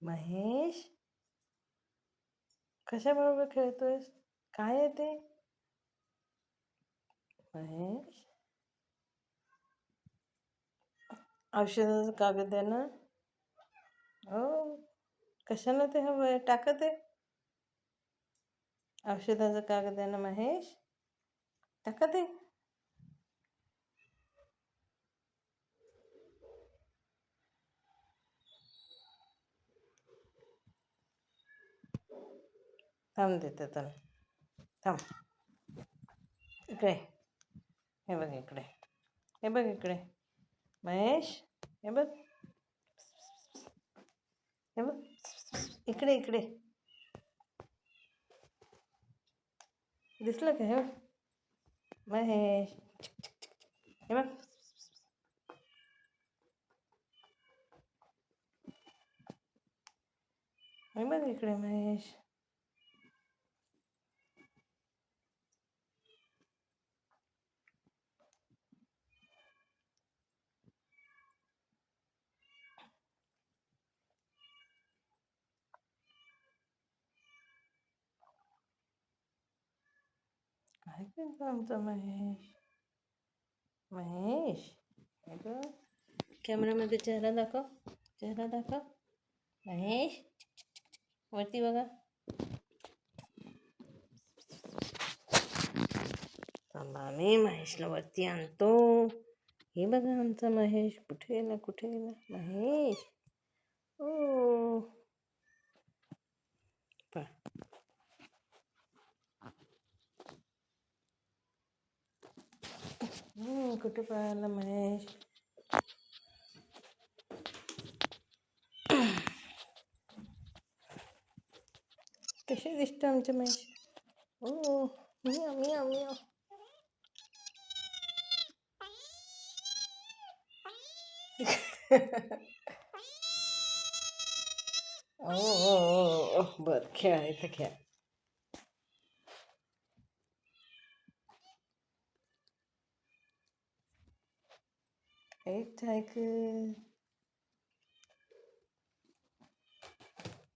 महेश, कशाबरोबर खेळतोयस? काय आहे ते? महेश, औषधाचं कागद आहे ना? हो. कशाला ते हवं आहे? टाका ते. औषधाचं कागद आहे ना महेश? टाका ते. थांब देते त्याला. थांब. इकडे. हे बघ इकडे. हे बघ इकडे. महेश, हे बघ. हे बघ. इकडे इकडे. दिसलं का? हे बघ. महेश. हे बघ. हे बघ इकडे महेश. काय करतो आमचा महेश? महेश, हे बघ. कॅमेरामध्ये चेहरा दाखव. चेहरा दाखव. महेश, वरती बघा. थांबा, मी महेशला वरती आणतो. हे बघा आमचा महेश. कुठे गेला? कुठे गेला महेश? ओ, पहा. कुठे पळाला महेश? कसे दिसतं आमचे महेश? ओ, मियाव मियाव मियाव. ओ, बर, खेळा इथं खेळा. एक